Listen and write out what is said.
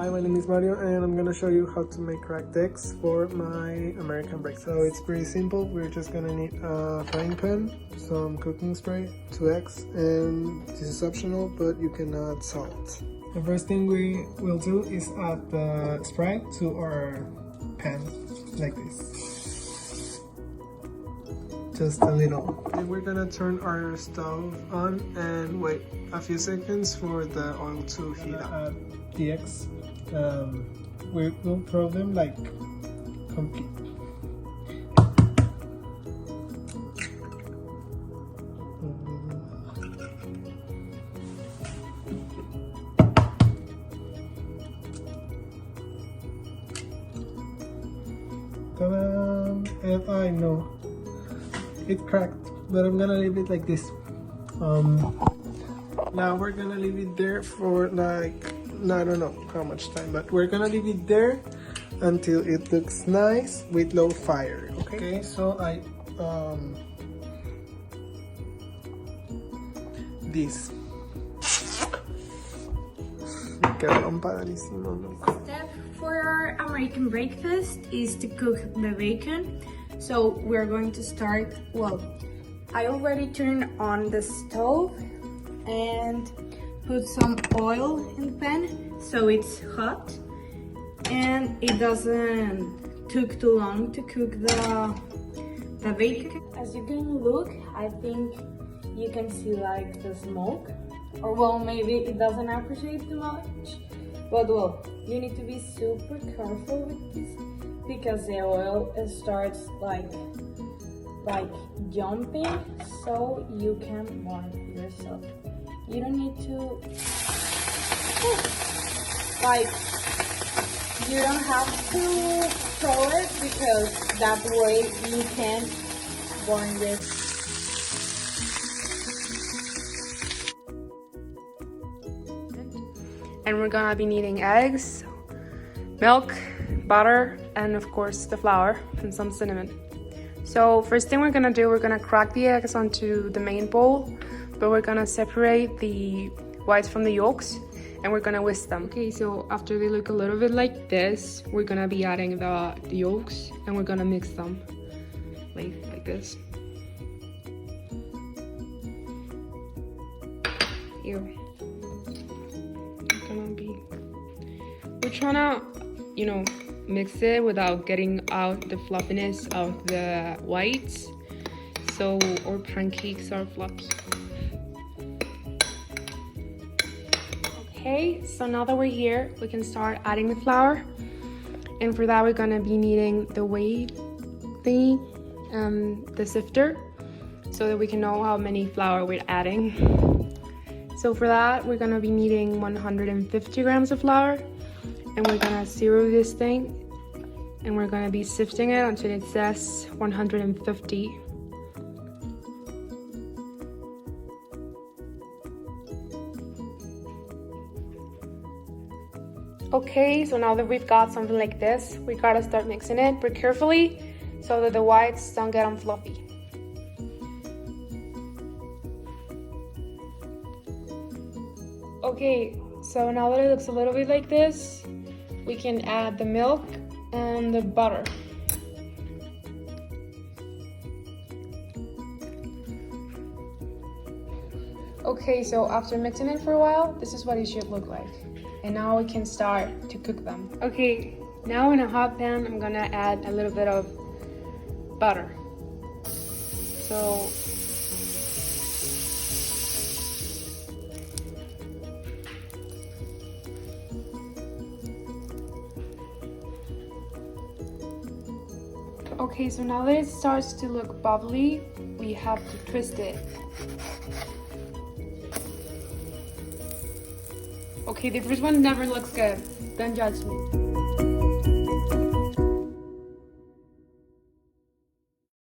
Hi, my name is Mario and I'm gonna show you how to make cracked eggs for my American breakfast. So it's pretty simple. We're just gonna need a frying pan, some cooking spray, 2 eggs, and this is optional, but you can add salt. The first thing we will do is add the spray to our pan, like this. Just a little. And we're gonna turn our stove on and wait a few seconds for the oil to heat up. The eggs, we will throw them like complete. Ta-da! And I know it cracked, but I'm gonna leave it like this. Now we're gonna leave it there for like, I don't know how much time, but we're gonna leave it there until it looks nice with low fire. Okay, so I this. Quedaron padrísimos, loco. Step for our American breakfast is to cook the bacon. So we're going to start, well, I already turned on the stove and put some oil in the pan so it's hot and it doesn't took too long to cook the bacon. As you can look, I think you can see like the smoke, or well, maybe it doesn't appreciate too much, but well, you need to be super careful with this because the oil starts like jumping, so you can burn yourself. You don't need to like, you don't have to throw it because that way you can burn yourself. And we're gonna be needing eggs, milk, butter, and of course the flour and some cinnamon. So first thing we're gonna do, we're gonna crack the eggs onto the main bowl, but we're gonna separate the whites from the yolks and we're gonna whisk them. Okay, so after they look a little bit like this, we're gonna be adding the yolks and we're gonna mix them like this. Here. We're trying to, you know, mix it without getting out the fluffiness of the whites, so our pancakes are fluffy. Okay, so now that we're here, we can start adding the flour, and for that we're gonna be needing the weigh thingy, the sifter, so that we can know how many flour we're adding. So for that, we're gonna be needing 150 grams of flour, and we're gonna zero this thing, and we're gonna be sifting it until it says 150. Okay, so now that we've got something like this, we gotta start mixing it pretty carefully so that the whites don't get fluffy. Okay, so now that it looks a little bit like this, we can add the milk and the butter. Okay, so after mixing it for a while, this is what it should look like. And now we can start to cook them. Okay, now in a hot pan, I'm gonna add a little bit of butter. So okay, so now that it starts to look bubbly, we have to twist it. Okay, the first one never looks good. Don't judge me.